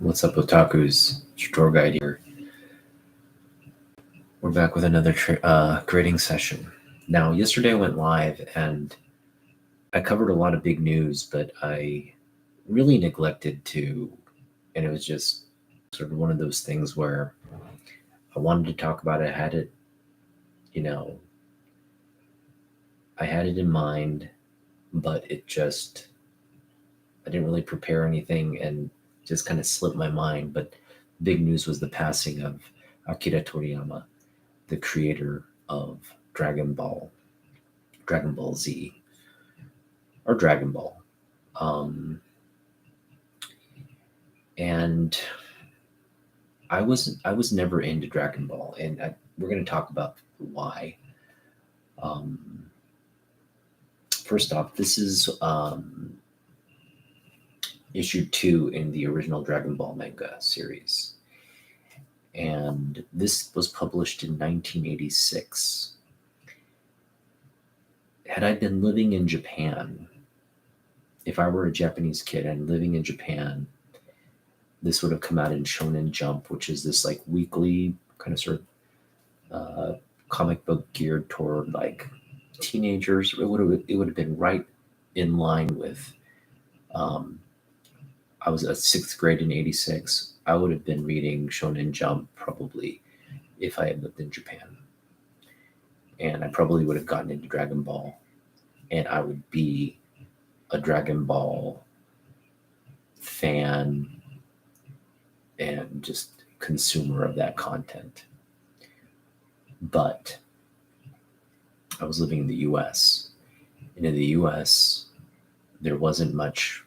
What's up, otakus? It's your tour guide here. We're back with another grading session. Now, yesterday I went live and I covered a lot of big news, but I really neglected to, and it was just sort of one of those things where I wanted to talk about it. You know, I had it in mind, but I didn't really prepare anything and just kind of slipped my mind. But big news was the passing of Akira Toriyama, the creator of Dragon Ball, Dragon Ball Z, or Dragon Ball. And I was never into Dragon Ball, and we're going to talk about why. Um, First off, this is issue 2 in the original Dragon Ball manga series, and this was published in 1986. Had I been living in Japan, if I were a Japanese kid and living in Japan, this would have come out in Shonen Jump, which is this like weekly kind of sort of comic book geared toward like teenagers. It would have been right in line with. I was at 6th grade in '86. I would have been reading Shonen Jump probably if I had lived in Japan, and I probably would have gotten into Dragon Ball, and I would be a Dragon Ball fan and just consumer of that content. But I was living in the US. And in the US, there wasn't much.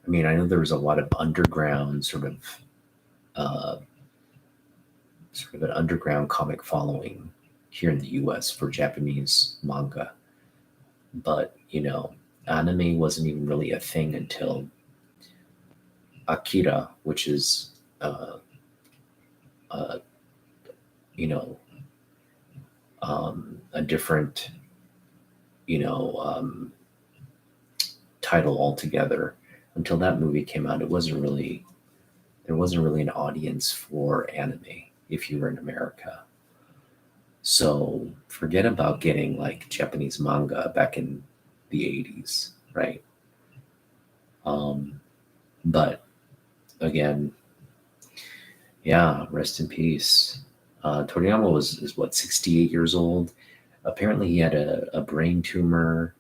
I mean, I know there was a lot of underground sort of an underground comic following here in the US for Japanese manga. But, anime wasn't even really a thing until Akira, which is, you know, a different, you know, title altogether. Until that movie came out, there wasn't really an audience for anime if you were in America. So forget about getting like Japanese manga back in the 80s, right? But again, yeah, rest in peace. Toriyama is what, 68 years old. Apparently, he had a brain tumor,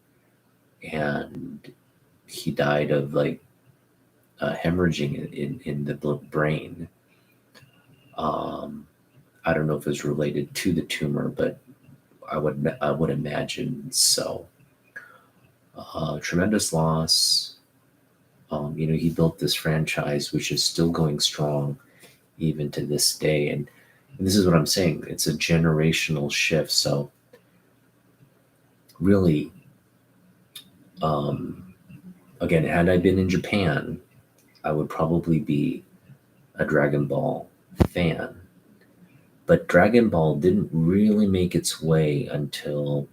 and he died of like hemorrhaging in the brain. I don't know if it's related to the tumor, but I would imagine so. Tremendous loss. He built this franchise, which is still going strong even to this day. And this is what I'm saying. It's a generational shift. So really, again, had I been in Japan, I would probably be a Dragon Ball fan. But Dragon Ball didn't really make its way until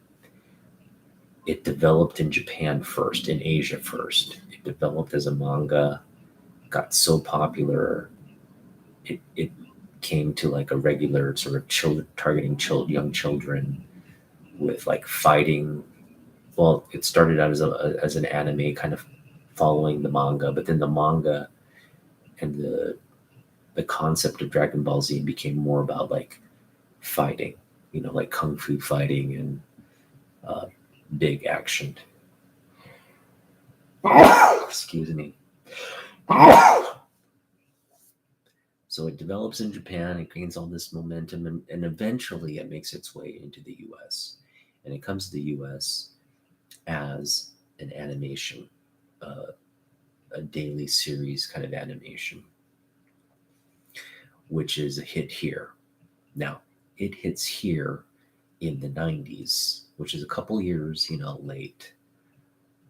it developed in Japan first, in Asia first. It developed as a manga, got so popular, it came to like a regular sort of targeting young children with like fighting. Well, it started out as an anime kind of following the manga, but then the manga and the concept of Dragon Ball Z became more about like fighting, like kung fu fighting and big action. Excuse me. So it develops in Japan, it gains all this momentum, and eventually it makes its way into the US. And it comes to the US as an animation, a daily series kind of animation, which is a hit here. Now, it hits here in the 90s, which is a couple years, late.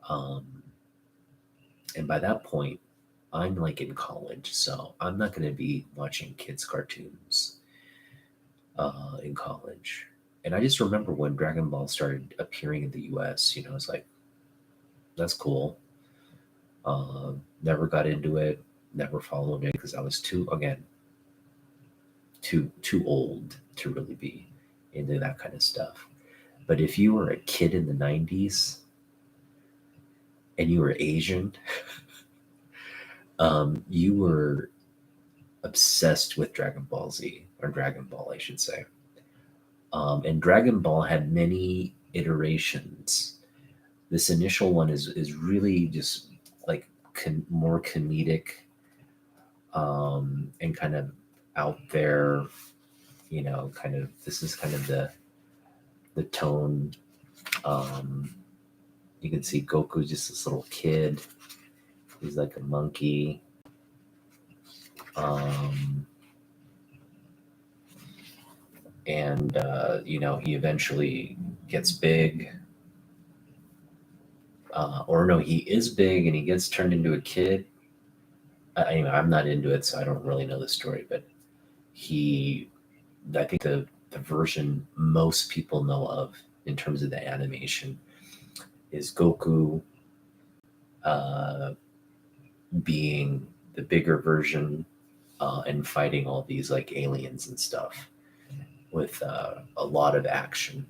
And by that point, I'm like in college, so I'm not going to be watching kids' cartoons in college. And I just remember when Dragon Ball started appearing in the US, it's like, that's cool. Never got into it. never followed it because I was too old to really be into that kind of stuff. But if you were a kid in the 90s and you were Asian, you were obsessed with Dragon Ball Z, or Dragon Ball, I should say. And Dragon Ball had many iterations. This initial one is really just like more comedic, and kind of out there. Kind of, this is kind of the tone. Um, you can see Goku's just this little kid. He's like a monkey. And he eventually gets big. Or no, he is big and he gets turned into a kid. I'm not into it, so I don't really know the story. But I think the version most people know of in terms of the animation is Goku being the bigger version, and fighting all these like aliens and stuff with a lot of action.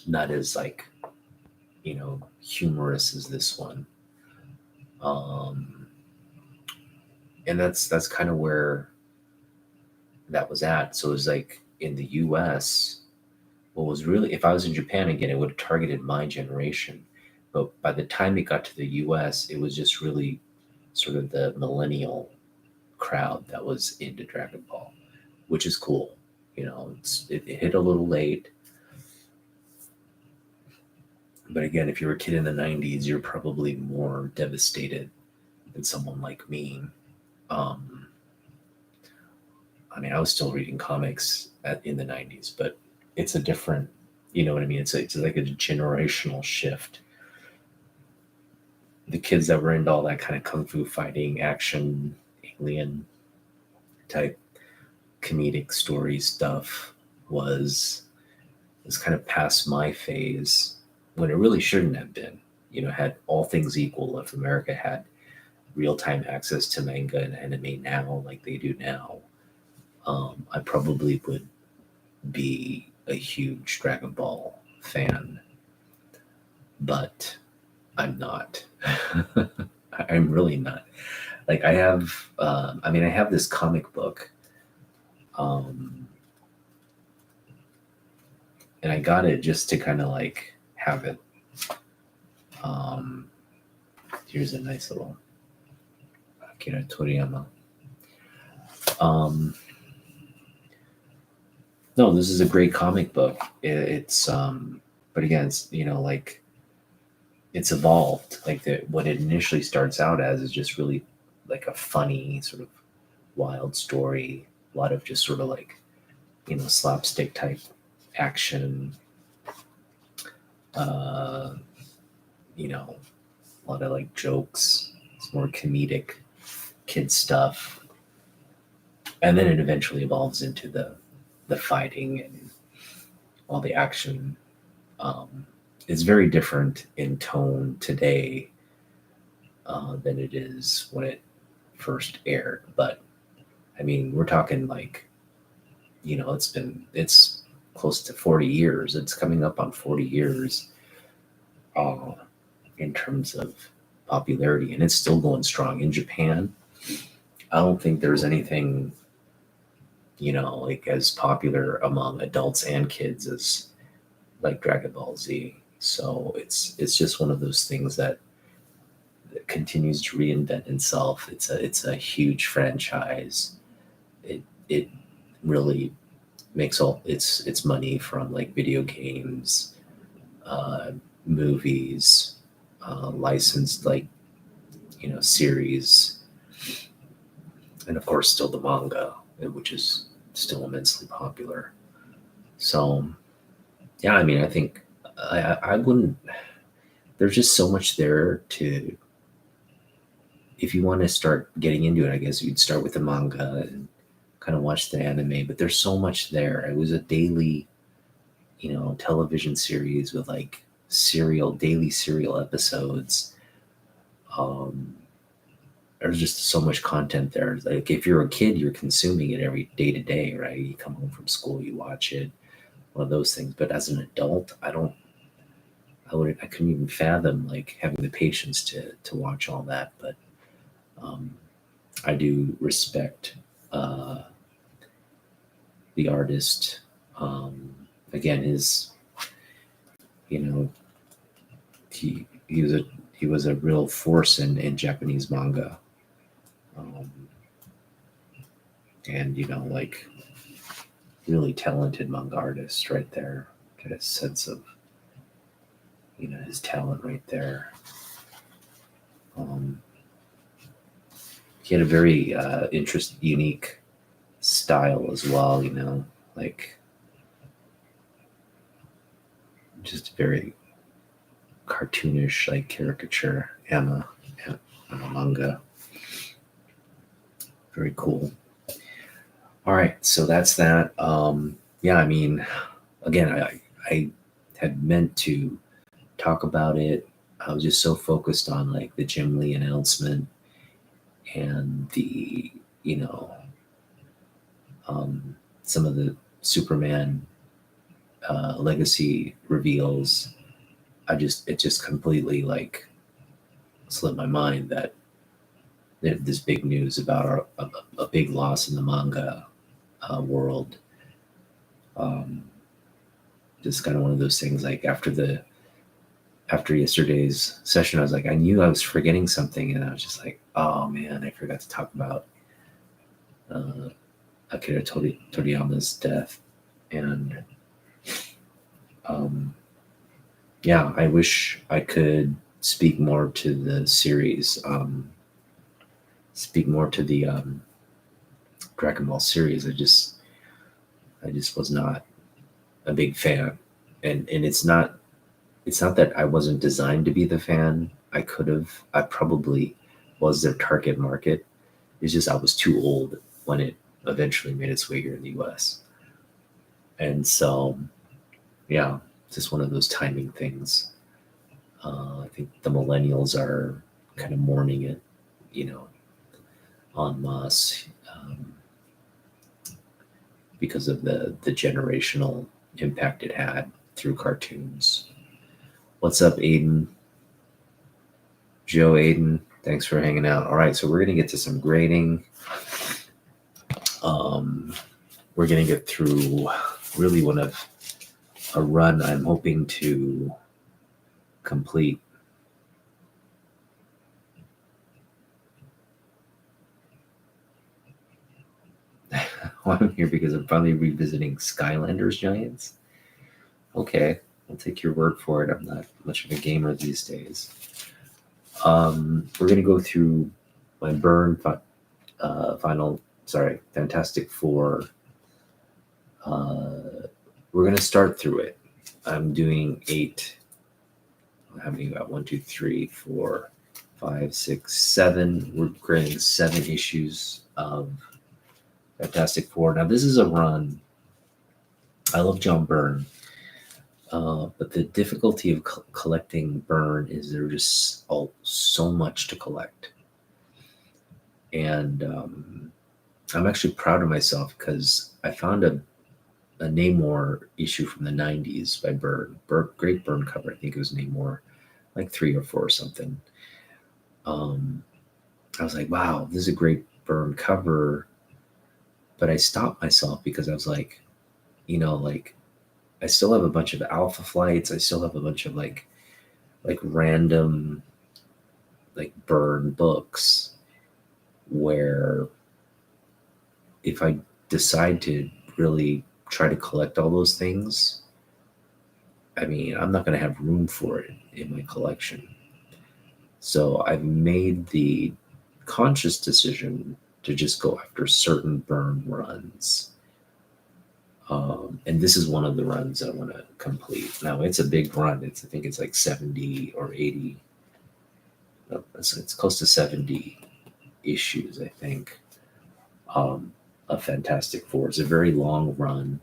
Not as like humorous as this one. And that's kind of where that was at. So it was like in the US, what was really, if I was in Japan again, it would have targeted my generation. But by the time it got to the US, it was just really sort of the millennial crowd that was into Dragon Ball, which is cool. It hit a little late. But again, if you're a kid in the 90s, you're probably more devastated than someone like me. I mean, I was still reading comics in the 90s, but it's a different, you know what I mean? It's like a generational shift. The kids that were into all that kind of kung fu fighting, action, alien type comedic story stuff was kind of past my phase, when it really shouldn't have been. Had all things equal, if America had real-time access to manga and anime now like they do now, I probably would be a huge Dragon Ball fan, but I'm not. I'm really not. Like I have this comic book, and I got it just to kind of like have it. Here's a nice little Akira Toriyama. No, this is a great comic book. It's but again, it's like it's evolved. Like what it initially starts out as is just really like a funny sort of wild story, a lot of just sort of like slapstick type action, a lot of like jokes. It's more comedic kid stuff, and then it eventually evolves into the fighting and all the action. It's very different in tone today than it is when it first aired. But I mean, we're talking like, it's close to 40 years. It's coming up on 40 years in terms of popularity, and it's still going strong in Japan. I don't think there's anything like as popular among adults and kids as like Dragon Ball Z. So it's just one of those things that continues to reinvent itself. It's a huge franchise. It really makes all its money from like video games, movies, licensed like series, and of course still the manga, which is still immensely popular. So yeah, I mean, I think I wouldn't. There's just so much there to. If you want to start getting into it, I guess you'd start with the manga and kind of watch the anime. But there's so much there. It was a daily, television series with like daily serial episodes. there's just so much content there. Like if you're a kid, you're consuming it every day to day, right? You come home from school, you watch it, one of those things. But as an adult, I couldn't even fathom like having the patience to watch all that. But I do respect the artist. Again, his, you know, he was a real force in Japanese manga, and like really talented manga artist right there. Get a sense of his talent right there. He had a very unique style as well. Like just very cartoonish, like caricature Emma manga. Very cool. All right, so that's that. Yeah, I mean, again, I had meant to talk about it. I was just so focused on like the Jim Lee announcement and the some of the Superman legacy reveals. It just completely like slipped my mind that this big news about a big loss in the manga world. Just kind of one of those things. Like after yesterday's session, I was like, I knew I was forgetting something, and I was just like, oh man, I forgot to talk about Akira Toriyama's death, and yeah, I wish I could speak more to the series, speak more to the Dragon Ball series. I just was not a big fan, and it's not that I wasn't designed to be the fan. I probably was their target market. It's just I was too old when it eventually made its way here in the US. And so, yeah, just one of those timing things. I think the millennials are kind of mourning it, en masse, because of the generational impact it had through cartoons. What's up, Aiden? Joe Aiden, thanks for hanging out. All right, so we're going to get to some grading. We're going to get through really a run I'm hoping to complete. Well, I'm here because I'm finally revisiting Skylanders Giants. Okay, I'll take your word for it. I'm not much of a gamer these days. We're going to go through my Fantastic Four. We're going to start through it. I'm doing 8. How many you got? 1, 2, 3, 4, 5, 6, 7. We're grading 7 issues of Fantastic Four. Now, this is a run. I love John Byrne. But the difficulty of collecting Byrne is there's just so much to collect. And I'm actually proud of myself because I found a Namor issue from the 90s by Byrne. Great Byrne cover. I think it was Namor, like 3 or 4 or something. I was like, wow, this is a great Byrne cover. But I stopped myself because I was like, I still have a bunch of Alpha Flights. I still have a bunch of like random like Byrne books where if I decide to really try to collect all those things, I mean, I'm not going to have room for it in my collection. So I've made the conscious decision to just go after certain Byrne runs. And this is one of the runs I want to complete. Now, it's a big run. I think it's like 70 or 80. No, it's close to 70 issues, I think, of Fantastic Four. It's a very long run,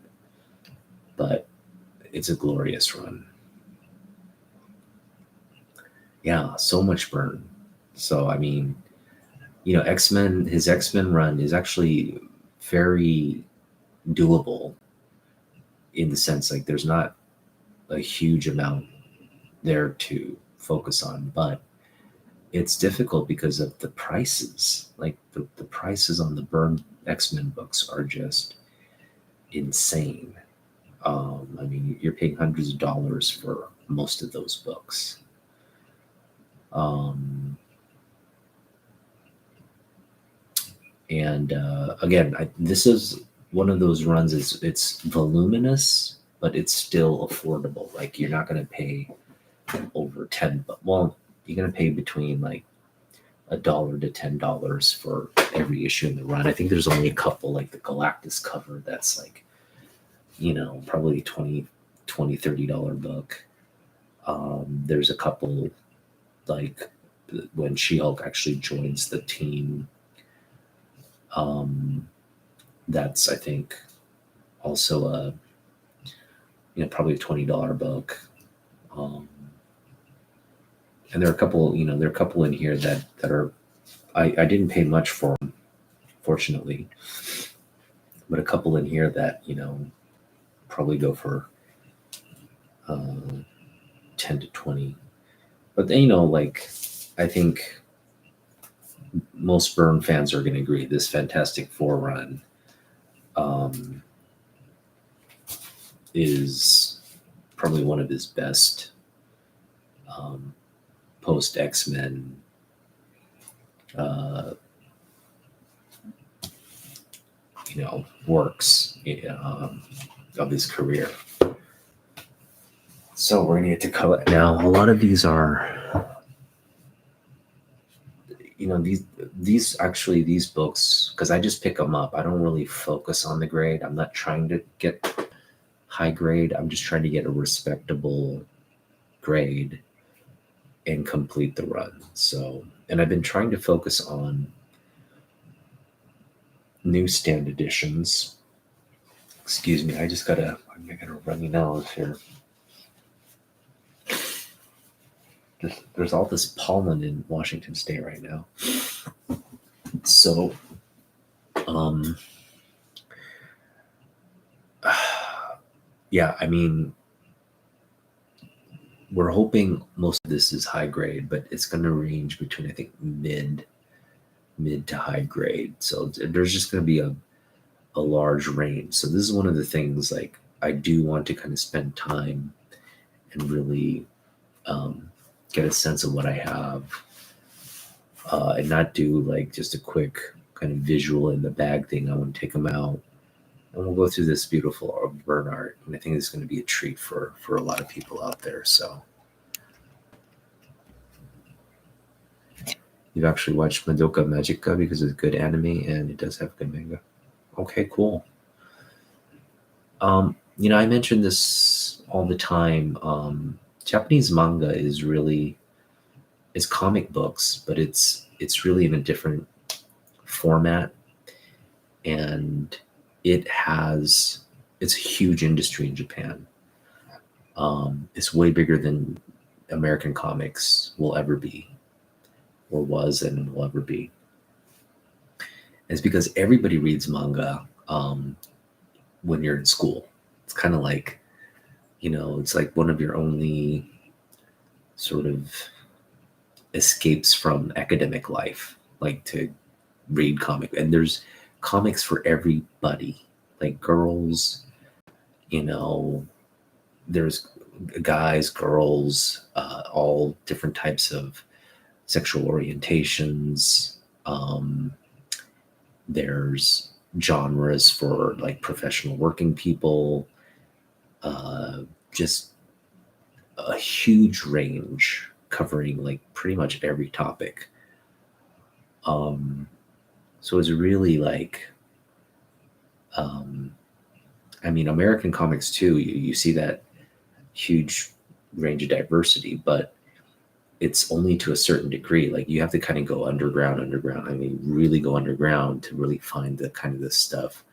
but it's a glorious run. Yeah, so much Byrne. So, I mean, X-Men, his X-Men run is actually very doable in the sense like there's not a huge amount there to focus on, but it's difficult because of the prices. Like the prices on the Byrne X-Men books are just insane. I mean, you're paying hundreds of dollars for most of those books. Um, and again, this is one of those runs. It's voluminous, but it's still affordable. Like you're not going to pay over 10, but well, you're going to pay between like $1 to $10 for every issue in the run. I think there's only a couple, like the Galactus cover, that's like, probably 20 $30 book. There's a couple, like when She-Hulk actually joins the team. That's, I think, also probably a $20 book. And there are a couple, there are a couple in here that are, I didn't pay much for them, fortunately, but a couple in here that, probably go for 10 to 20. But then, like, I think most Byrne fans are going to agree this Fantastic Four run is probably one of his best post X-Men works of his career. So we're going to get to color now. A lot of these are, these books, because I just pick them up. I don't really focus on the grade. I'm not trying to get high grade. I'm just trying to get a respectable grade and complete the run. So, and I've been trying to focus on newsstand editions. Excuse me, I got a runny nose here. There's all this pollen in Washington State right now. So, yeah, I mean, we're hoping most of this is high grade, but it's going to range between, I think, mid to high grade. So there's just going to be a large range. So this is one of the things, like, I do want to kind of spend time and really get a sense of what I have, and not do like just a quick kind of visual in the bag thing. I want to take them out and we'll go through this beautiful Byrne art. And I think it's going to be a treat for a lot of people out there. So you've actually watched Madoka Magica because it's good anime and it does have good manga. Okay, cool. I mention this all the time. Japanese manga is comic books, but it's really in a different format, and it's a huge industry in Japan. It's way bigger than American comics will ever be, or was and will ever be. And it's because everybody reads manga when you're in school. It's kind of like, it's like one of your only sort of escapes from academic life, like to read comic. And there's comics for everybody, like girls, there's guys, girls, all different types of sexual orientations. There's genres for like professional working people, just a huge range covering like pretty much every topic. So it's really like, I mean, American comics too, you see that huge range of diversity, but it's only to a certain degree. Like you have to kind of go underground. I mean, really go underground to really find the kind of the stuff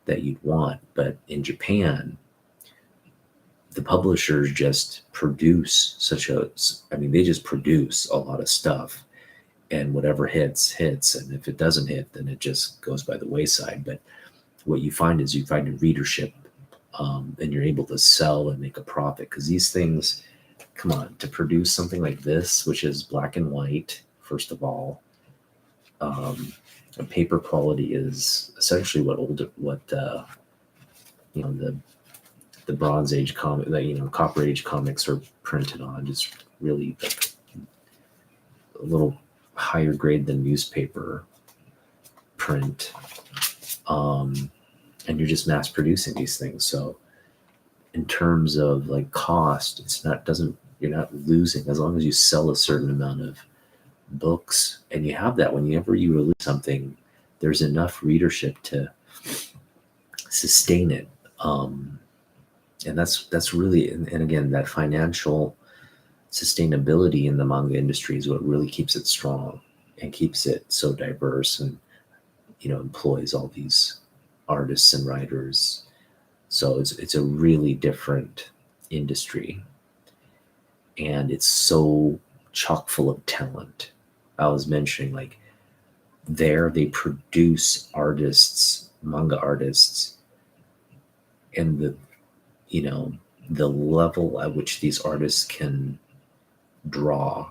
that you'd want. But in Japan, the publishers just produce they just produce a lot of stuff. and whatever hits, and if it doesn't hit, then it just goes by the wayside. But what you find is you find a readership, and you're able to sell and make a profit, because these things, come on, to produce something like this, which is black and white, first of all, and paper quality is essentially the Bronze Age comic, Copper Age comics are printed on, just really like a little higher grade than newspaper print. And you're just mass producing these things. So in terms of like cost, you're not losing as long as you sell a certain amount of books, and you have that whenever you release something, there's enough readership to sustain it. And that's really, and again, that financial sustainability in the manga industry is what really keeps it strong and keeps it so diverse, and employs all these artists and writers. So it's a really different industry, and it's so chock full of talent. I was mentioning, like, they produce artists, manga artists, and the level at which these artists can draw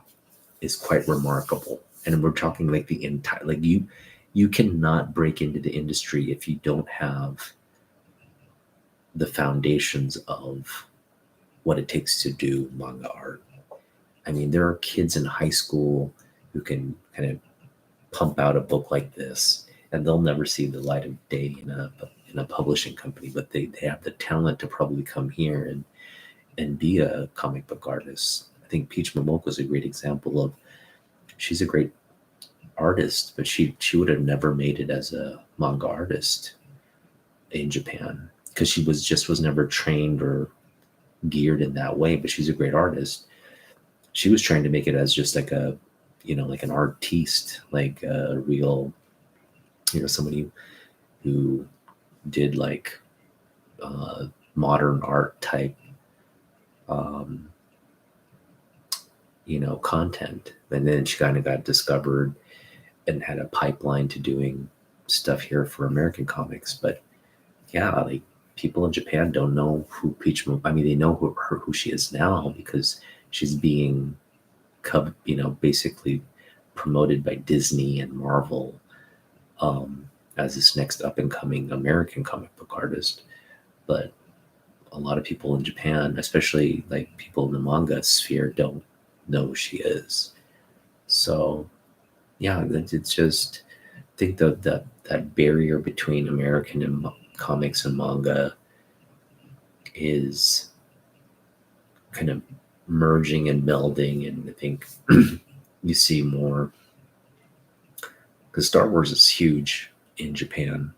is quite remarkable. And we're talking like the entire, like, you cannot break into the industry if you don't have the foundations of what it takes to do manga art. I mean, there are kids in high school who can kind of pump out a book like this, and they'll never see the light of day in a publishing company, but they have the talent to probably come here and be a comic book artist. I think Peach Momoko is a great example of, she's a great artist, but she would have never made it as a manga artist in Japan, because she was never trained or geared in that way. But she's a great artist. She was trying to make it as just like like an artiste, like a real, somebody who did like modern art type content. And then she kind of got discovered and had a pipeline to doing stuff here for American comics. But yeah, like, people in Japan don't know who I mean, they know who she is now because she's being basically promoted by Disney and Marvel as this next up and coming American comic book artist. But a lot of people in Japan, especially like people in the manga sphere, don't know who she is. So yeah, it's just, I think that barrier between American and comics and manga is kind of merging and melding, and I think you see more, because Star Wars is huge in Japan.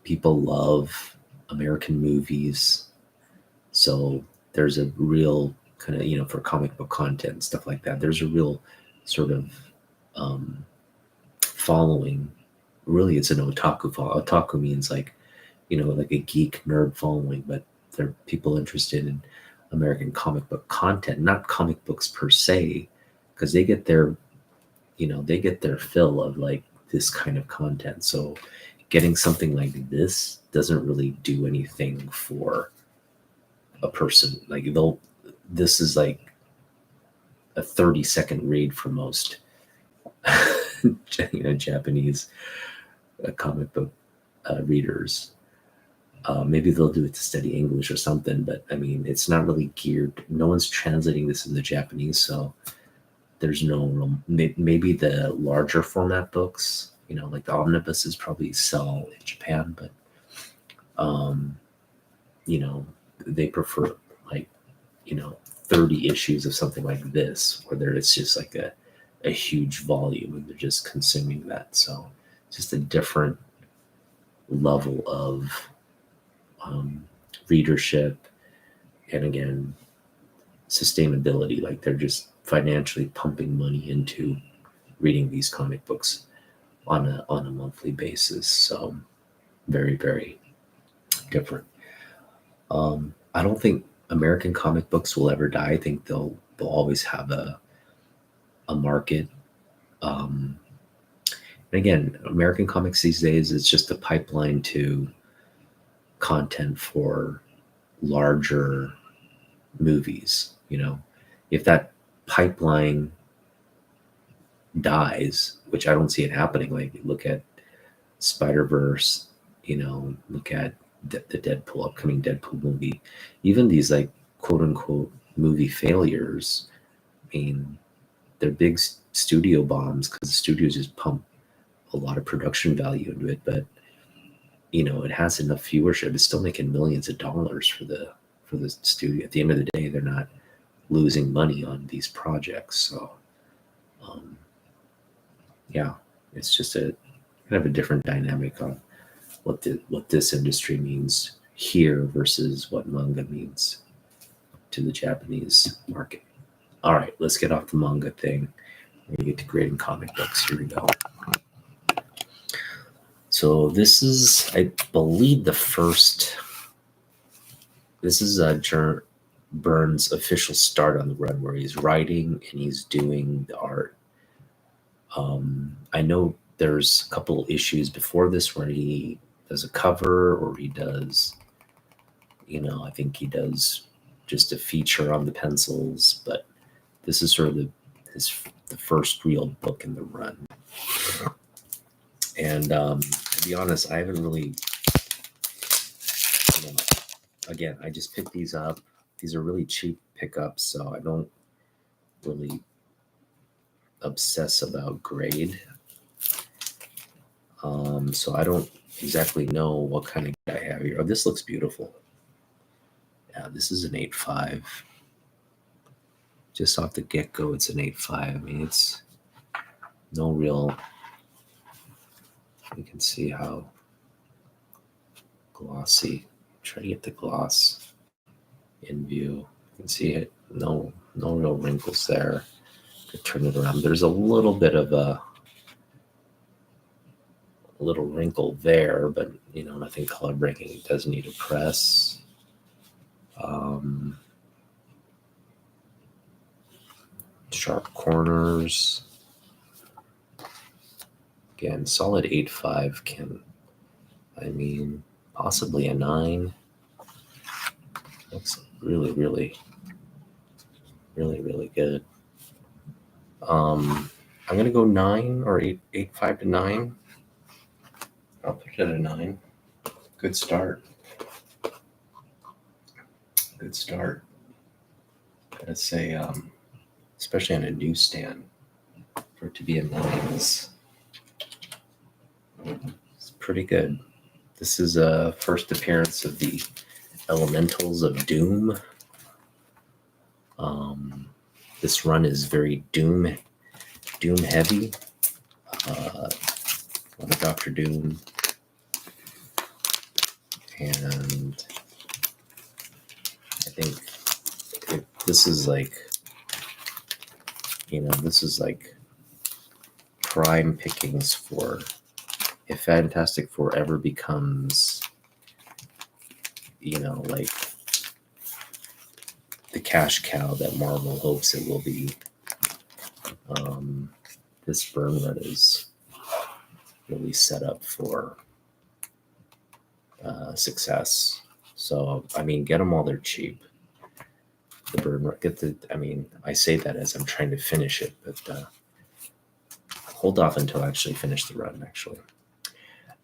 People love American movies, so there's a real kind of, for comic book content and stuff like that, there's a real sort of following. Really, it's an otaku follow. Otaku means like, like a geek nerd following, but they're people interested in American comic book content, not comic books per se, because they get their fill of like this kind of content. So getting something like this doesn't really do anything for a person. Like, this is like a 30-second read for most Japanese comic book readers. Maybe they'll do it to study English or something, but I mean, it's not really geared. No one's translating this into Japanese, so there's no, maybe the larger format books, like the omnibuses probably sell in Japan, but they prefer like 30 issues of something like this, where it's just like a huge volume and they're just consuming that. So just a different level of readership, and again, sustainability. Like, they're just financially pumping money into reading these comic books on a monthly basis. So very, very different. I don't think American comic books will ever die. I think they'll always have a market. And again, American comics these days is just a pipeline to content for larger movies. If that pipeline dies, which I don't see it happening, like look at Spider-Verse, look at the Deadpool, upcoming Deadpool movie, even these like quote unquote movie failures. I mean, they're big studio bombs because the studios just pump a lot of production value into it, but it has enough viewership. It's still making millions of dollars for the studio. At the end of the day, they're not losing money on these projects. So, yeah, it's just a kind of a different dynamic on what this industry means here versus what manga means to the Japanese market. All right, let's get off the manga thing. We're gonna get to grading comic books. Here we go. So this is, I believe, this is Burns' official start on the run, where he's writing and he's doing the art. I know there's a couple issues before this where he does a cover, or he does, I think he does just a feature on the pencils, but this is sort of the first real book in the run. And to be honest, I haven't really, again, I just picked these up. These are really cheap pickups, so I don't really obsess about grade. So I don't exactly know what kind of grade I have here. Oh, this looks beautiful. Yeah, this is an 8.5. Just off the get-go, it's an 8.5. I mean, it's no real... You can see how glossy. Try to get the gloss in view. You can see it. No real wrinkles there. Could turn it around. There's a little bit of a little wrinkle there, but nothing color breaking. It does need a press. Sharp corners. Again, solid 8.5 can, possibly a 9. Looks really, really, really, really good. I'm gonna go 9 or 8.5 to 9. I'll put it at a 9. Good start. Good start. Gotta say, especially on a newsstand, for it to be a 9 is it's pretty good. This is a first appearance of the Elementals of Doom. This run is very Doom heavy. One of Dr. Doom, and I think this is like, this is like prime pickings for if Fantastic Four ever becomes, like the cash cow that Marvel hopes it will be. This burn run is really set up for success. So, get them while they're cheap. The burn run, I say that as I'm trying to finish it, but hold off until I actually finish the run, actually.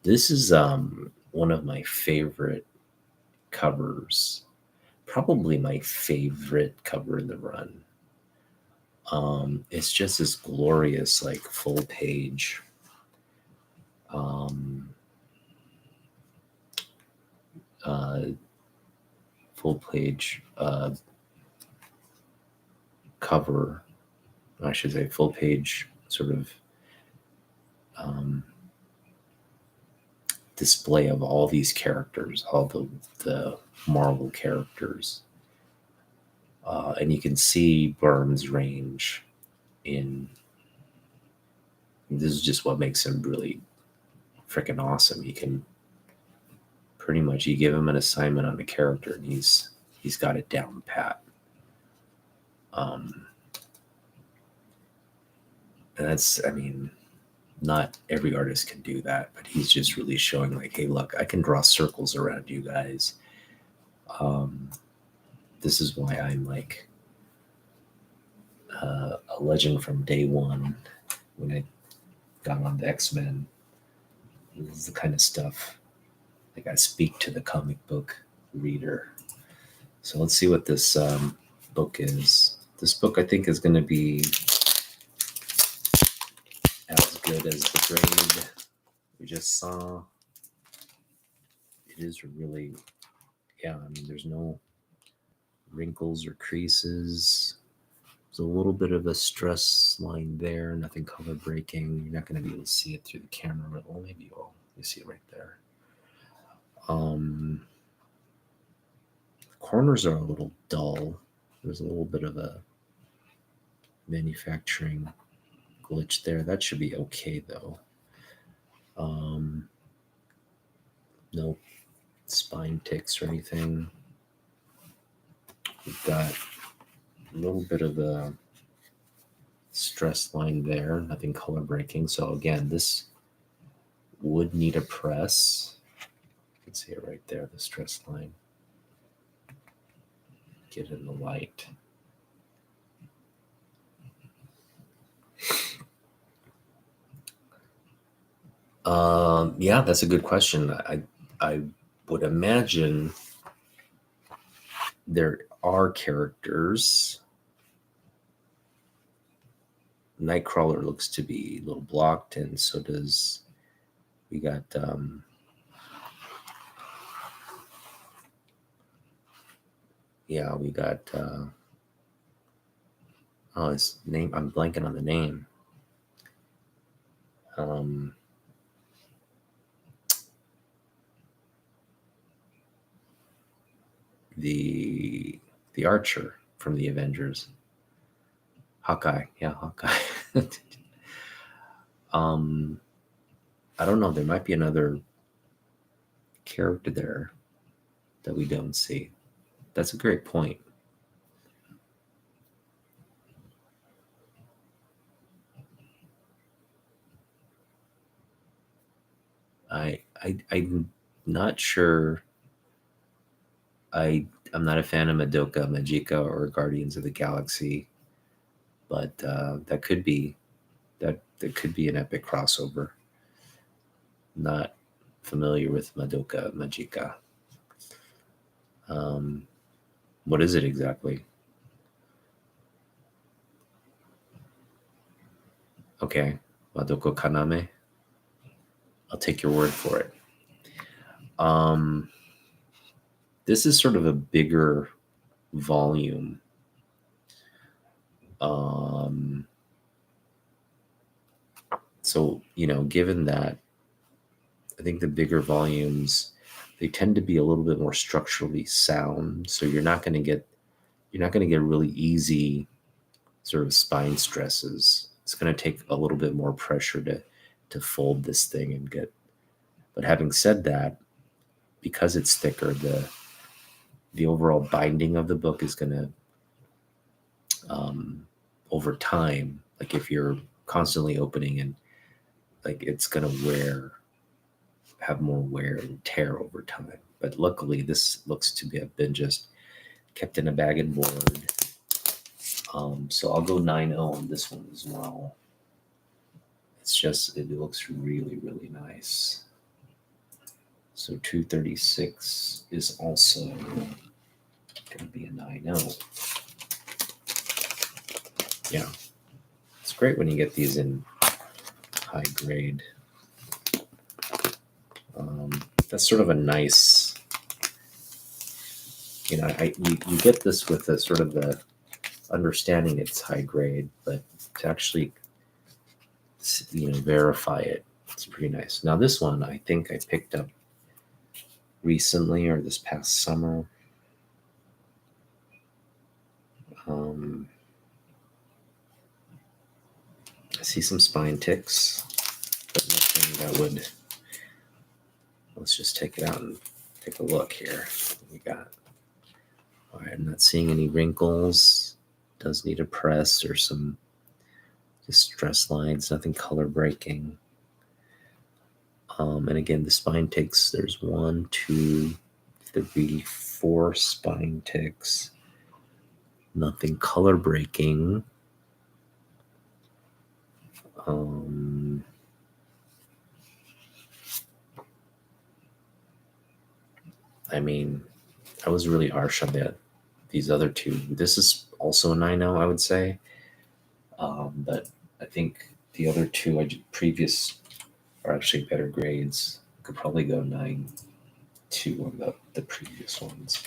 This is one of my favorite covers, probably my favorite cover in the run. It's just this glorious, like, full page cover, I should say full page sort of display of all these characters, all the Marvel characters. And you can see Byrne's range in, this is just what makes him really freaking awesome. You can pretty much, you give him an assignment on a character and he's got it down pat. And that's, I mean, not every artist can do that, but he's just really showing like, hey, look, I can draw circles around you guys. This is why I'm like a legend from day one when I got on the X-Men. This is the kind of stuff like I speak to the comic book reader. So let's see what this book is. This book I think is going to be as good as the grade we just saw. It is really, yeah, I mean, there's no wrinkles or creases. There's a little bit of a stress line there, nothing color breaking. You're not going to be able to see it through the camera, but well, maybe you will. You see it right there. The corners are a little dull. There's a little bit of a manufacturing glitch there. That should be okay though. No spine ticks or anything. We've got a little bit of a stress line there, nothing color breaking. So again, this would need a press. You can see it right there, the stress line. Get in the light. Yeah, that's a good question. I would imagine there are characters. Nightcrawler looks to be a little blocked, and so does we got we got oh, his name, I'm blanking on the name. The Archer from the Avengers. Hawkeye. Yeah, Hawkeye. I don't know. There might be another character there that we don't see. That's a great point. I'm not sure. I'm not a fan of Madoka Magica or Guardians of the Galaxy, but that could be could be an epic crossover. Not familiar with Madoka Magica. What is it exactly? Okay, Madoka Kaname. I'll take your word for it. This is sort of a bigger volume. So, given that, I think the bigger volumes, they tend to be a little bit more structurally sound. So you're not going to get really easy sort of spine stresses. It's going to take a little bit more pressure to fold this thing and get. But having said that, because it's thicker, the overall binding of the book is going to, over time, like if you're constantly opening and like it's going to have more wear and tear over time. But luckily, this looks to have been just kept in a bag and board. So I'll go 9.0 on this one as well. It's just, it looks really, really nice. So 236 is also going to be a 9.0. Yeah, it's great when you get these in high grade. That's sort of a nice, you get this with a sort of the understanding it's high grade, but to actually, verify it, it's pretty nice. Now this one, I think I picked up recently or this past summer. I see some spine ticks, but nothing that would. Let's just take it out and take a look here. What we got. All right, I'm not seeing any wrinkles. Does need a press or some Just stress lines, nothing color breaking. And again, the spine ticks, there's 1, 2, 3, 4 spine ticks. Nothing color breaking. I mean, I was really harsh on these other two. This is also a 9.0, I would say. But I think the other two previous are actually better grades. Could probably go 9.2 on the previous ones.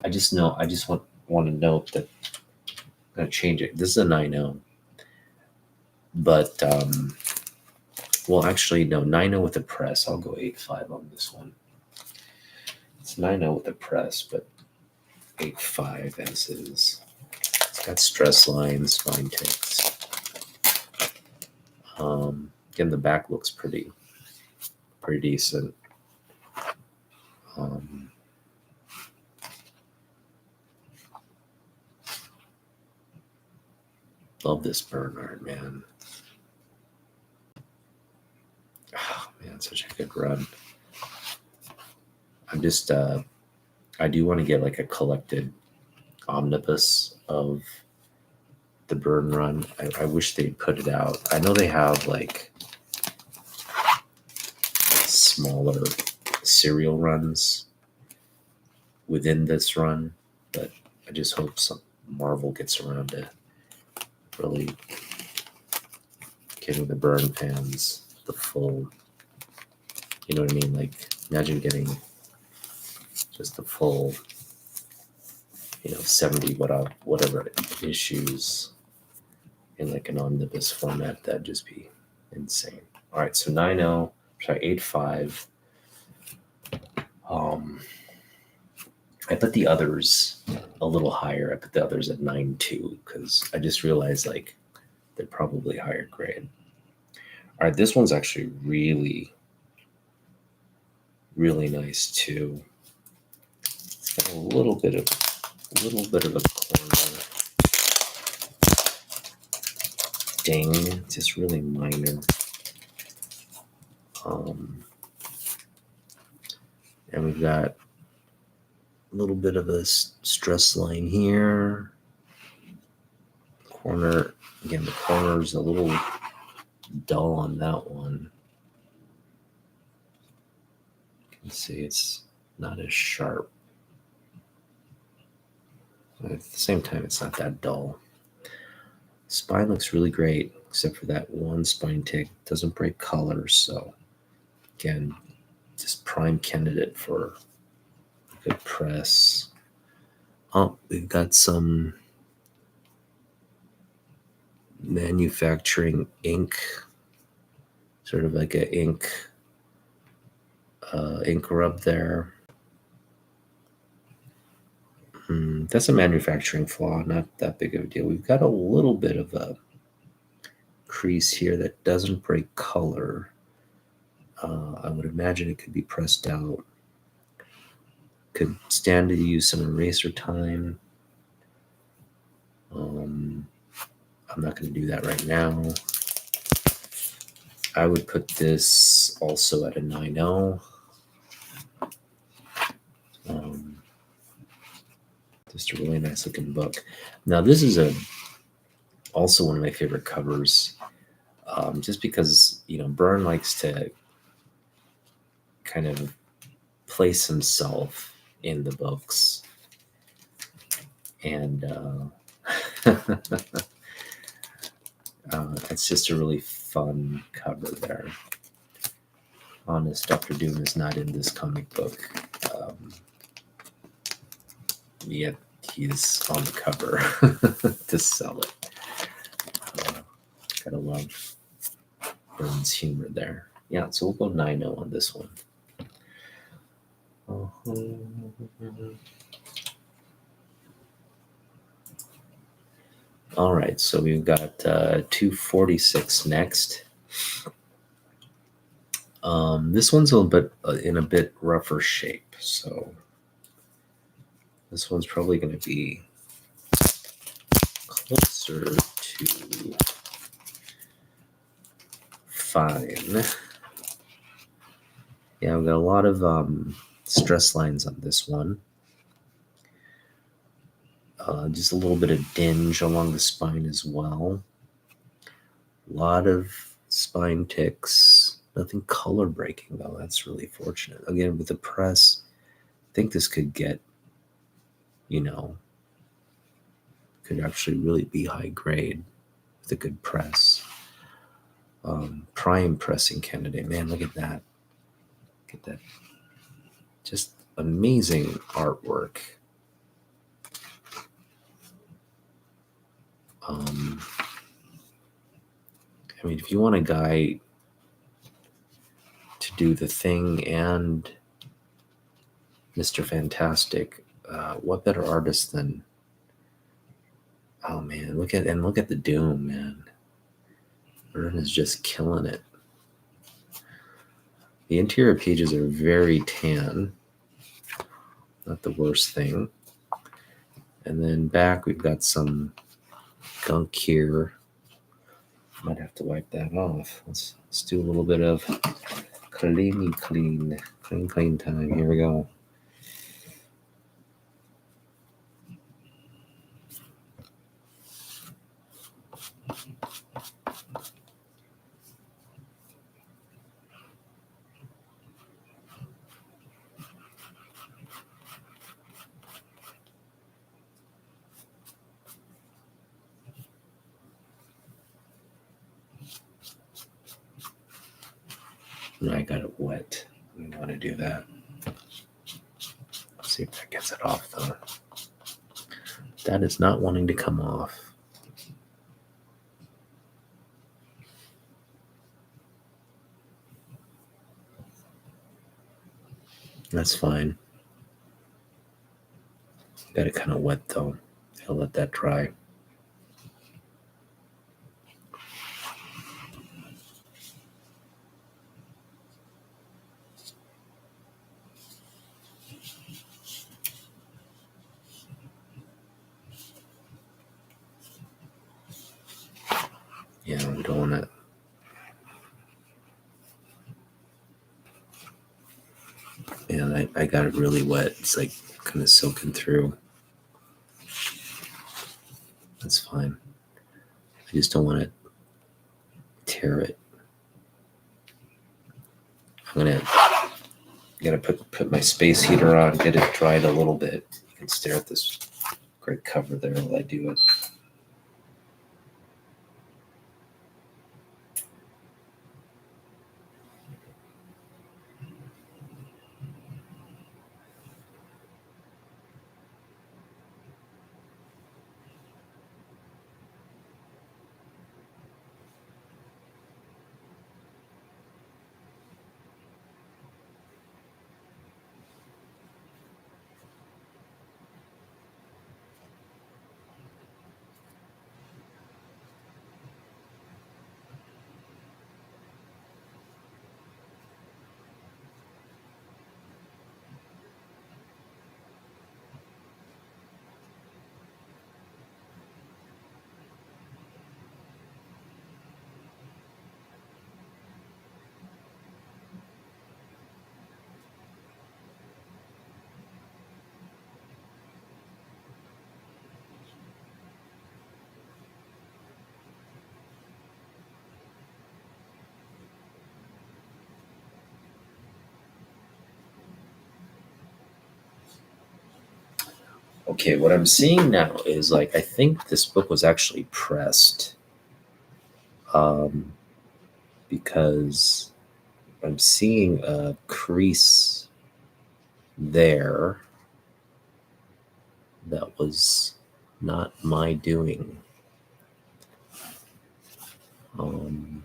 I just want to note that I'm going to change it. This is a 9.0. But, well, actually, no, 9.0 with the press. I'll go 8.5 on this one. It's 9.0 with the press, but 8.5 as is. It's got stress lines, spine ticks. Again, the back looks pretty decent. Love this burn art, man. Oh, man, such a good run. I'm just, I do want to get like a collected omnibus of the burn run. I wish they'd put it out. I know they have like smaller serial runs within this run, but I just hope some Marvel gets around to really giving the burn fans the full, you know what I mean? Like, imagine getting just the full, 70 whatever issues in like an omnibus format. That'd just be insane. All right, so 9.0, sorry, 8.5. I put the others a little higher. I put the others at 9.2 because I just realized like they're probably higher grade. All right, this one's actually really, really nice too. It's got a little bit of a corner ding, just really minor. And we've got a little bit of a stress line here. Corner, again, the corner's a little dull on that one. You can see it's not as sharp. At the same time, it's not that dull. Spine looks really great, except for that one spine tick. Doesn't break color, so again, just prime candidate for a good press. Oh, we've got some manufacturing ink, sort of like an ink rub there. That's a manufacturing flaw, not that big of a deal. We've got a little bit of a crease here that doesn't break color. I would imagine it could be pressed out. Could stand to use some eraser time. I'm not going to do that right now. I would put this also at a 9.0. Just a really nice looking book. Now this is also one of my favorite covers, just because Byrne likes to kind of place himself in the books, and it's just a really fun cover there. Honest, Dr. Doom is not in this comic book, yet he's on the cover to sell it. Gotta love Byrne's humor there. Yeah, so we'll go 9.0 on this one. All right, so we've got 246 next. This one's a little bit in a bit rougher shape, so this one's probably going to be closer to fine. Yeah, we've got a lot of stress lines on this one. Just a little bit of dinge along the spine as well. A lot of spine ticks. Nothing color breaking though. That's really fortunate. Again, with the press, I think this could get, could actually really be high grade with a good press. Prime pressing candidate. Man, look at that. Look at that. Just amazing artwork. I mean, if you want a guy to do The Thing and Mr. Fantastic, what better artist than? Oh man, look at the Doom, man. Vern is just killing it. The interior pages are very tan. Not the worst thing. And then back we've got some gunk here. Might have to wipe that off. Let's do a little bit of clean time. Here we go. I got it wet. I don't want to do that. Let's see if that gets it off though. That is not wanting to come off. That's fine. Got it kind of wet though. I'll let that dry. Yeah, we don't want to. And I got it really wet. It's like kind of soaking through. That's fine. I just don't want to tear it. I'm gonna put my space heater on, get it dried a little bit. You can stare at this great cover there while I do it. Okay, what I'm seeing now is like I think this book was actually pressed, because I'm seeing a crease there that was not my doing. And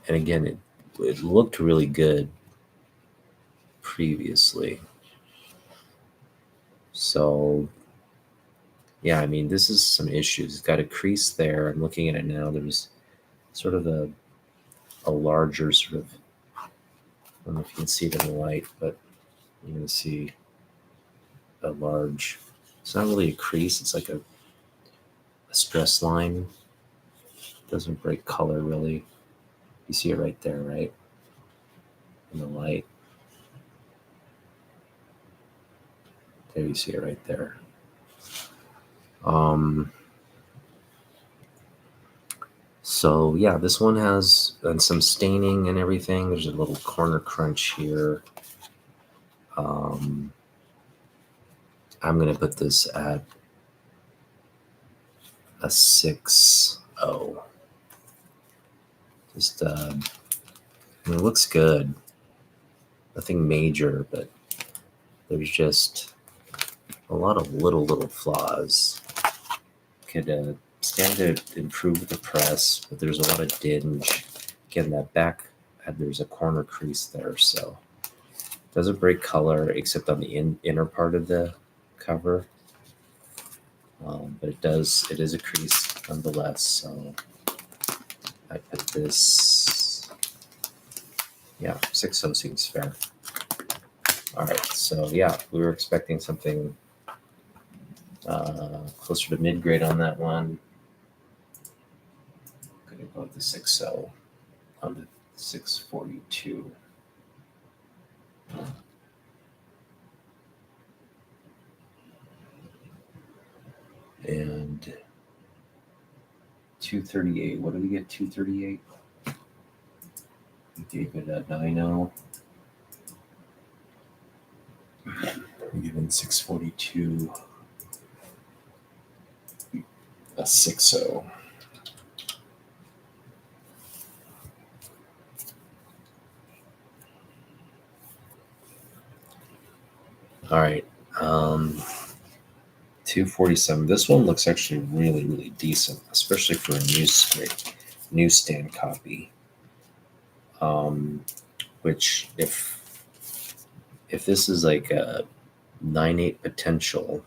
again, it looked really good previously. So, yeah, I mean, this is some issues. It's got a crease there. I'm looking at it now. There's sort of a larger sort of, I don't know if you can see it in the light, but you're going to see a large, it's not really a crease. It's like a stress line. Doesn't break color really. You see it right there, right? In the light. There, you see it right there. So yeah, this one has some staining and everything. There's a little corner crunch here. I'm gonna put this at a 6.0. Just it looks good. Nothing major, but there's just a lot of little flaws. Could stand to improve the press, but there's a lot of dinge. Again, that back, there's a corner crease there, so it doesn't break color except on the inner part of the cover. But it is a crease nonetheless, so I put this, 6.0 seems fair. All right, so yeah, we were expecting something closer to mid-grade on that one. I'm gonna go with the 6.0 on the 642. And 238. What did we get? 238. We gave it a 9.0. We give it 642 a 6.0. All right. 247. This one looks actually really decent, especially for a newsstand copy. Which if this is like a 9.8 potential,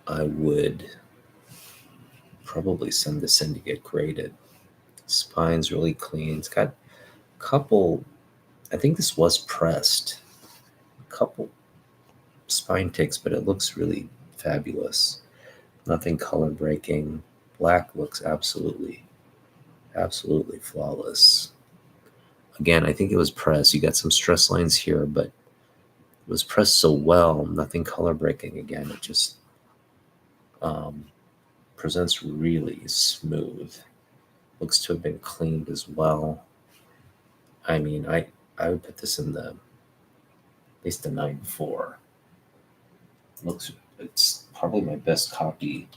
I would probably send this in to get graded. Spine's really clean. It's got a couple, I think this was pressed, a couple spine ticks, but it looks really fabulous. Nothing color breaking. Black looks absolutely flawless. Again, I think it was pressed. You got some stress lines here, but it was pressed so well, nothing color breaking. Again, it just presents really smooth. Looks to have been cleaned as well. I mean, I would put this in at least a 9.4. It's probably my best copy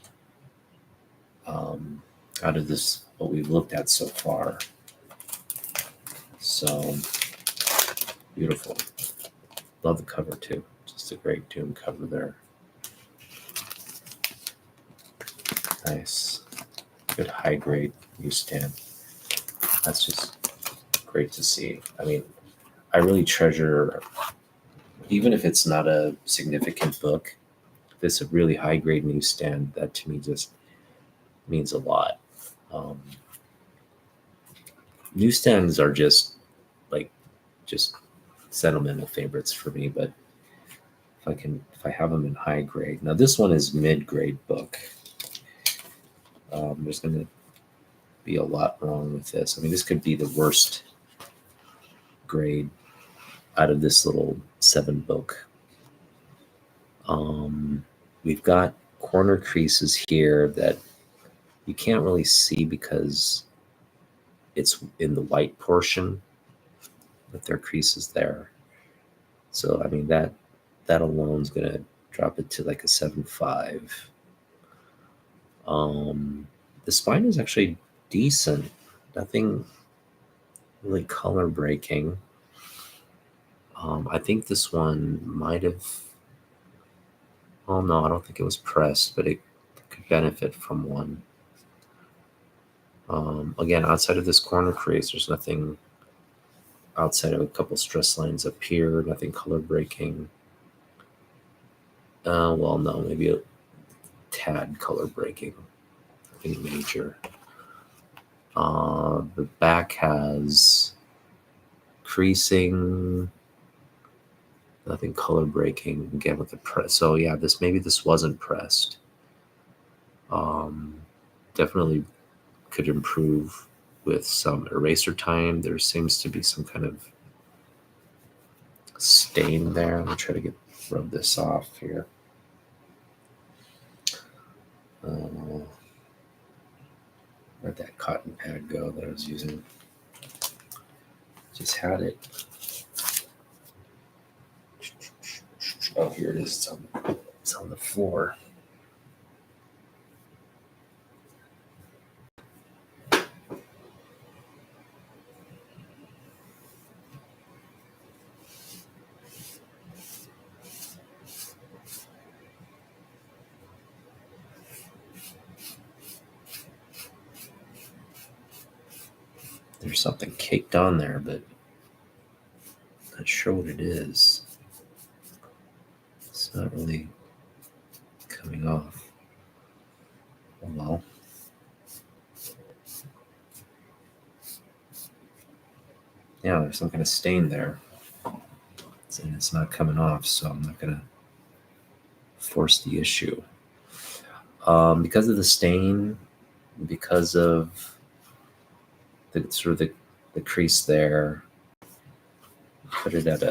out of this, what we've looked at so far. So beautiful. Love the cover too. Just a great Doom cover there. Nice. Good high grade newsstand. That's just great to see. I mean, I really treasure, even if it's not a significant book, if it's a really high grade newsstand, that to me just means a lot. Newsstands are just sentimental favorites for me, but if I have them in high grade. Now this one is mid-grade book. There's going to be a lot wrong with this. I mean, this could be the worst grade out of this little 7 book. We've got corner creases here that you can't really see because it's in the white portion, but there are creases there. So I mean that alone is going to drop it to like a 7.5. The spine is actually decent. Nothing really color breaking. I think this one might have. Oh no, I don't think it was pressed, but it could benefit from one. Again, outside of this corner crease, there's nothing outside of a couple stress lines up here, nothing color breaking. Well, no, maybe a tad color breaking. Nothing major. The back has creasing, nothing color breaking. Again with the press. So yeah, maybe this wasn't pressed. definitely could improve with some eraser time. There seems to be some kind of stain there. Let me try to rub this off here. Where'd that cotton pad go that I was using? Just had it. Oh, here it is. It's on the floor. There's something caked on there, but not sure what it is. It's not really coming off. Oh well. Yeah, there's some kind of stain there. And it's not coming off, so I'm not gonna force the issue. Because of the stain, because of the sort of the crease there, put it at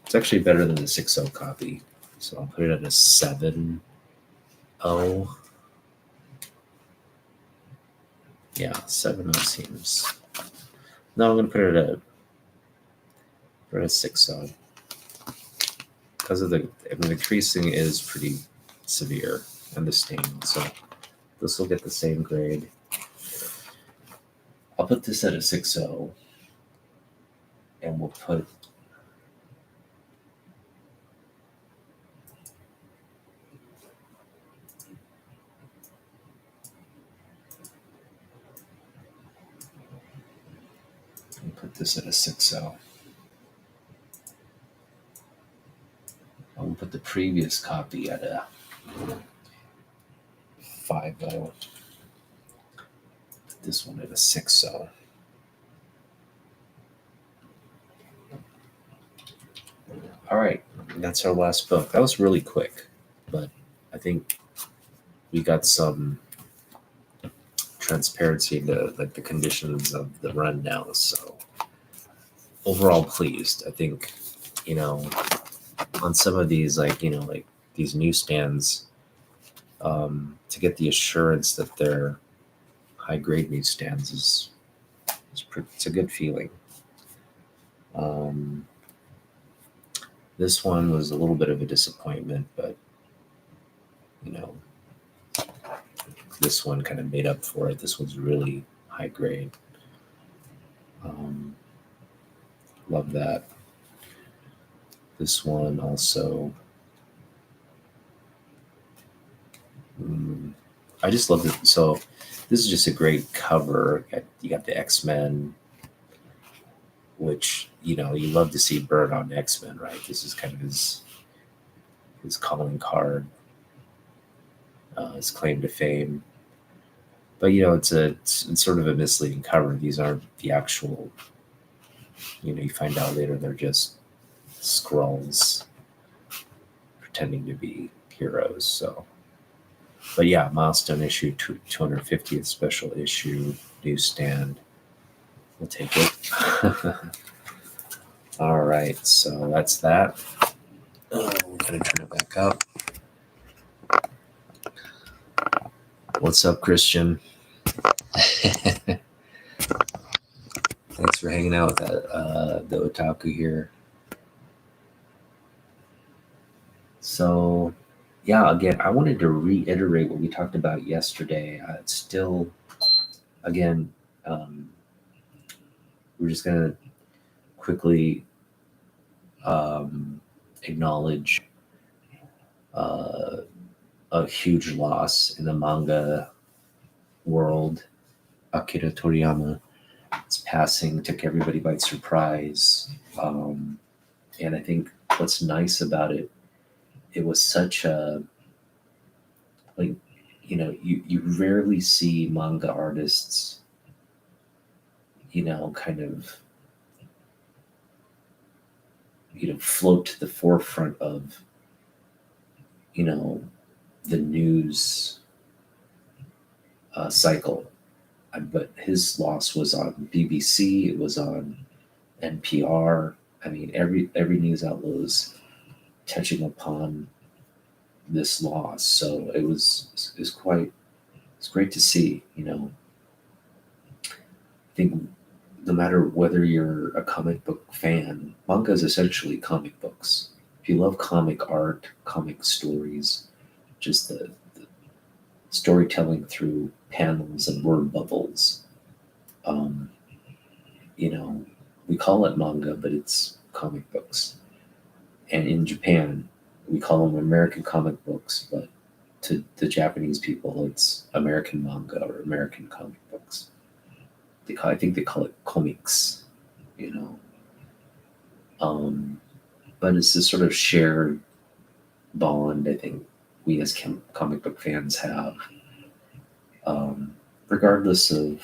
it's actually better than the 6.0 copy. So I'll put it at a 7.0. Yeah, 7.0 seems. No, I'm gonna put it at a 6.0. Because of the creasing is pretty severe and the stain, so this will get the same grade. I'll put this at a 6.0, and we'll put this at a 6.0. I will put the previous copy at a 5.0. Put this one at a 6.0. All right, that's our last book. That was really quick, but I think we got some transparency into like the conditions of the run now. So overall pleased. I think, on some of these, like these newsstands, to get the assurance that they're high grade newsstands it's a good feeling. This one was a little bit of a disappointment, but this one kind of made up for it. This one's really high grade. Love that. This one also. I just love it. So this is just a great cover. You got the X-Men, which, you love to see Byrne on X-Men, right? This is kind of his calling card, his claim to fame. But, it's sort of a misleading cover. These aren't the actual, you find out later they're just Skrulls pretending to be heroes. So, but yeah, milestone issue, 250th special issue, newsstand. We'll take it. All right, so that's that. We're gonna turn it back up. What's up, Christian? Thanks for hanging out with the otaku here. So, yeah, again, I wanted to reiterate what we talked about yesterday. It's still, again, we're just going to quickly acknowledge a huge loss in the manga world. Akira Toriyama, its passing took everybody by surprise. And I think what's nice about it, it was such a, like, you rarely see manga artists, kind of, float to the forefront of, the news cycle. But his loss was on BBC. It was on NPR. I mean, every news outlet was touching upon this loss. So it's great to see. I think no matter whether you're a comic book fan, manga is essentially comic books. If you love comic art, comic stories, just the storytelling through panels and word bubbles, um, you know, we call it manga, but it's comic books. And in Japan, we call them American comic books, but to the Japanese people, it's American manga or American comic books. I think they call it comics, you know. Um, but it's this sort of shared bond I think we as comic book fans have, regardless of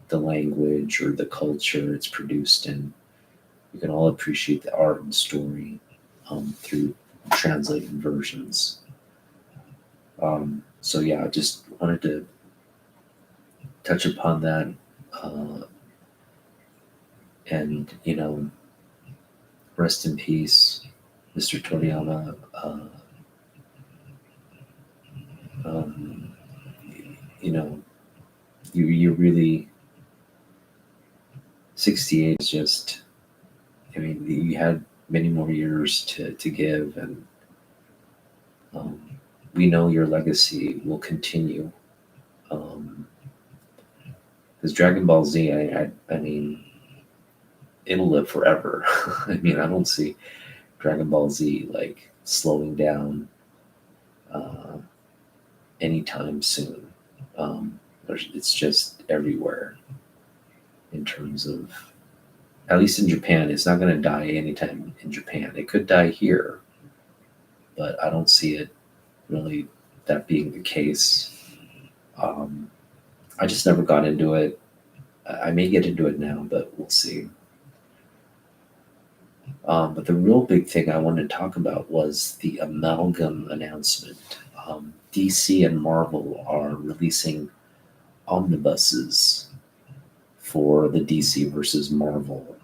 the language or the culture it's produced in. We can all appreciate the art and story through translated versions. So yeah, I just wanted to touch upon that, uh, and rest in peace, Mr. Toriyama. Um, you know, you really 68 is just. I mean, you had many more years to give, and we know your legacy will continue. Because Dragon Ball Z, I mean, it'll live forever. I mean, I don't see Dragon Ball Z like slowing down uh, anytime soon. It's just everywhere in terms of, at least in Japan, it's not going to die anytime in Japan. It could die here, but I don't see it really that being the case. Um, I just never got into it. I may get into it now, but we'll see. But the real big thing I wanted to talk about was the amalgam announcement. DC and Marvel are releasing omnibuses for the DC versus Marvel,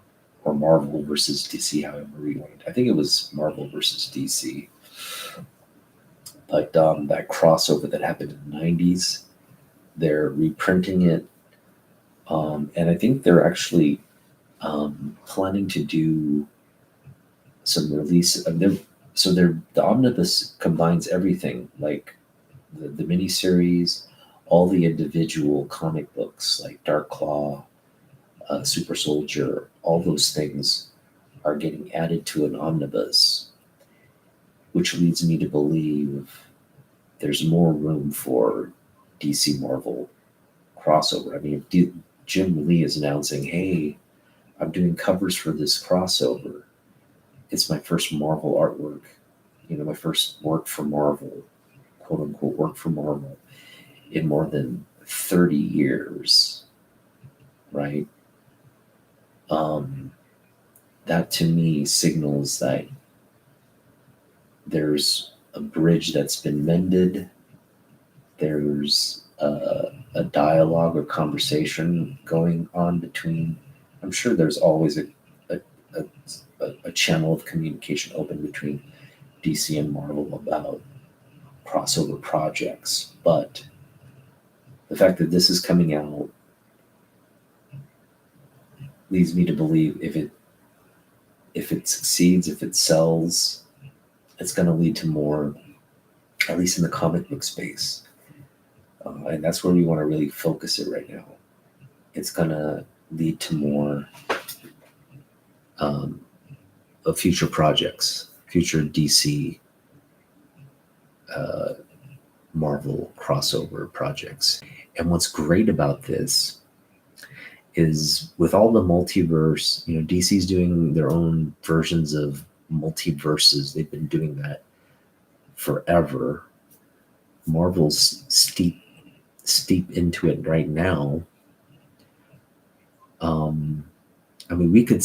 or Marvel versus DC, however you want it. I think it was Marvel versus DC. But that crossover that happened in the 90s, they're reprinting it. And I think they're actually planning to do some release. The omnibus combines everything, like the miniseries, all the individual comic books like Dark Claw, Super Soldier, all those things are getting added to an omnibus, which leads me to believe there's more room for DC Marvel crossover. I mean, if Jim Lee is announcing, hey, I'm doing covers for this crossover, it's my first Marvel artwork, my first work for Marvel, quote unquote, work for Marvel in more than 30 years, right? That to me signals that there's a bridge that's been mended. There's a dialogue or conversation going on between. I'm sure there's always a, a channel of communication open between DC and Marvel about crossover projects, but the fact that this is coming out leads me to believe if it succeeds, if it sells, it's going to lead to more, at least in the comic book space. And that's where we want to really focus it right now. It's going to lead to more of future projects, future DC Marvel crossover projects. And what's great about this is with all the multiverse, DC's doing their own versions of multiverses. They've been doing that forever. Marvel's steep into it right now. I mean, we could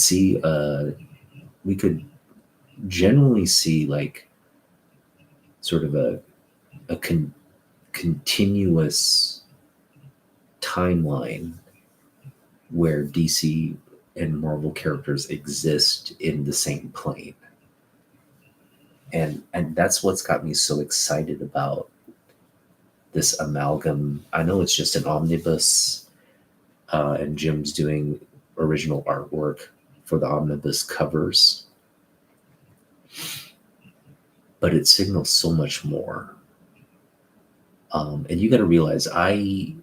generally see like sort of a continuous timeline where DC and Marvel characters exist in the same plane. And that's what's got me so excited about this amalgam. I know it's just an omnibus, and Jim's doing original artwork for the omnibus covers, but it signals so much more. And you got to realize, I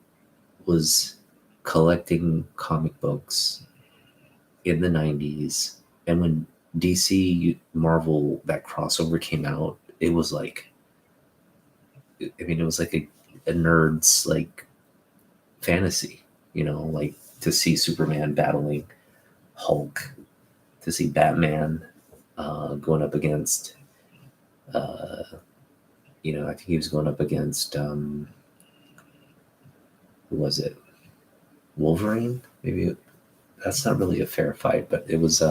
was collecting comic books in the 90s, and when DC Marvel, that crossover came out, it was like, I mean, it was like a nerd's like fantasy, like to see Superman battling Hulk, to see Batman going up against, I think he was going up against, who was it? Wolverine? Maybe that's not really a fair fight, but it was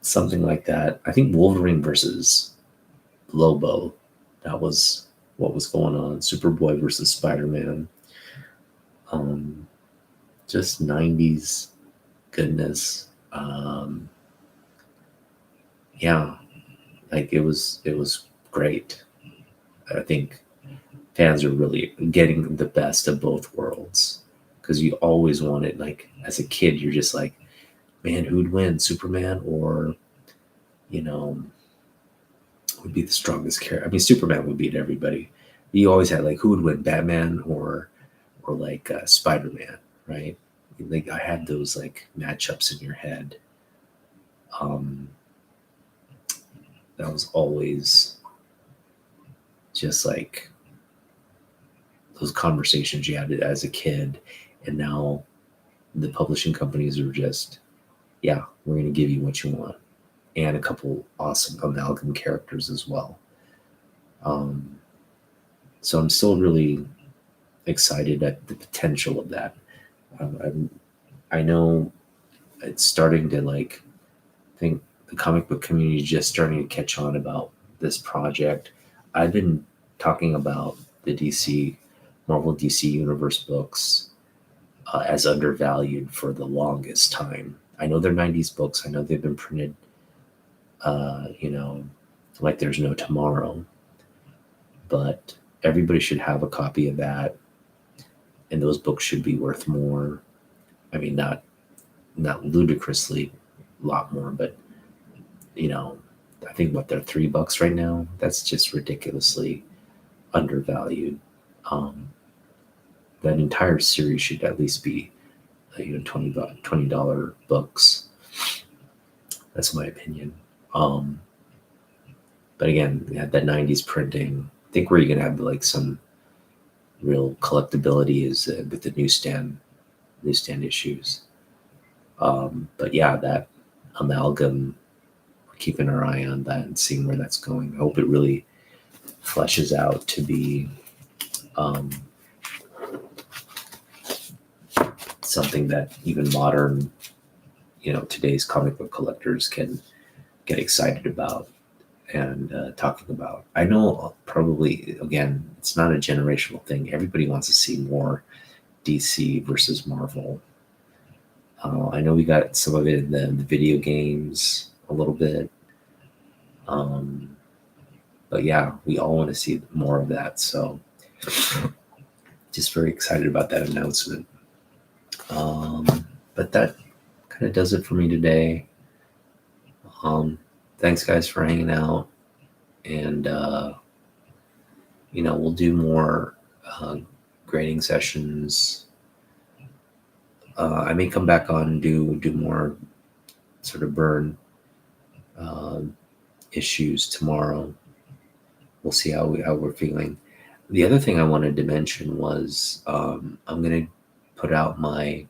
something like that. I think Wolverine versus Lobo. That was what was going on. Superboy versus Spider-Man. Just 90s goodness. Yeah, like it was great. I think fans are really getting the best of both worlds, because you always wanted, like as a kid, you're just like, man, who'd win, Superman or would be the strongest character? I mean, Superman would beat everybody. You always had like, who would win, Batman or like Spider-Man, right? Like I had those like matchups in your head. That was always just like those conversations you had as a kid, and now the publishing companies are just, yeah, we're going to give you what you want, and a couple awesome amalgam characters as well. So I'm still really excited at the potential of that. I know it's starting to like, I think the comic book community is just starting to catch on about this project. I've been talking about the Marvel DC Universe books as undervalued for the longest time. I know they're 90s books. I know they've been printed, like there's no tomorrow, but everybody should have a copy of that, and those books should be worth more. I mean, not ludicrously a lot more, but I think what they're $3 right now. That's just ridiculously undervalued. That entire series should at least be $20 books. That's my opinion. But again, you had that 90s printing. I think where you're gonna have like some real collectability is with the newsstand issues. But yeah, that amalgam, we're keeping our eye on that and seeing where that's going. I hope it really fleshes out to be something that even modern, today's comic book collectors can get excited about and talking about. I know probably, again, it's not a generational thing. Everybody wants to see more DC versus Marvel. I know we got some of it in the video games a little bit. But yeah, we all want to see more of that. So just very excited about that announcement. But that kind of does it for me today. Thanks guys for hanging out, and we'll do more grading sessions. I may come back on and do more sort of burn issues tomorrow. We'll see how we're feeling. The other thing I wanted to mention was I'm going to put out my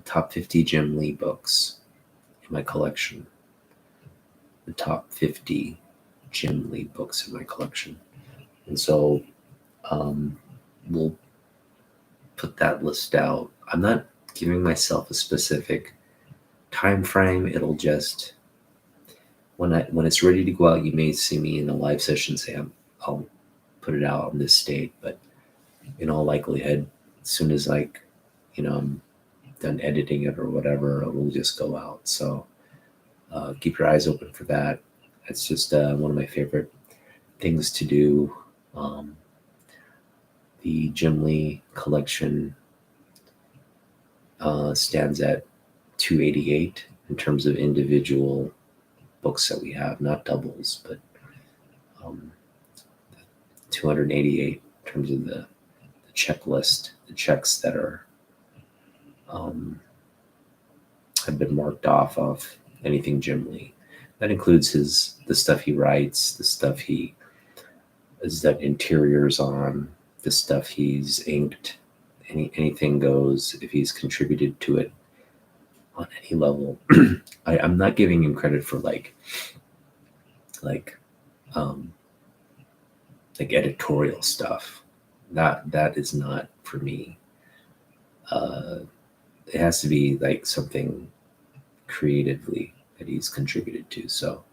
top 50 Jim Lee books in my collection. The top 50 Jim Lee books in my collection. And so we'll put that list out. I'm not giving myself a specific time frame. It'll just, when it's ready to go out, you may see me in a live session say I'll put it out on this date, but in all likelihood, as soon as I'm done editing it or whatever, it will just go out. So keep your eyes open for that. It's just one of my favorite things to do. Um, the Jim Lee collection stands at 288 in terms of individual books that we have, not doubles, but um, 288 in terms of the checklist, the checks that are um, have been marked off of anything Jim Lee. That includes the stuff he writes, the stuff he has done interiors on, the stuff he's inked. Anything goes if he's contributed to it on any level. I'm not giving him credit for like um, like editorial stuff. That is not for me. Uh, it has to be like something creatively that he's contributed to. So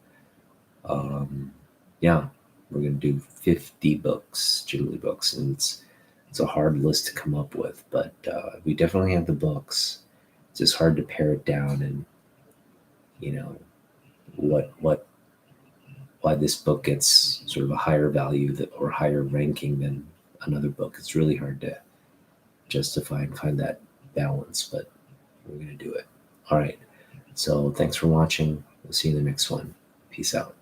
yeah, we're gonna do 50 books, Jim Lee books, and it's a hard list to come up with, but we definitely have the books. It's just hard to pare it down and you know what why this book gets sort of a higher value or higher ranking than another book. It's really hard to justify and find that balance, but we're gonna do it. All right. So thanks for watching. We'll see you in the next one. Peace out.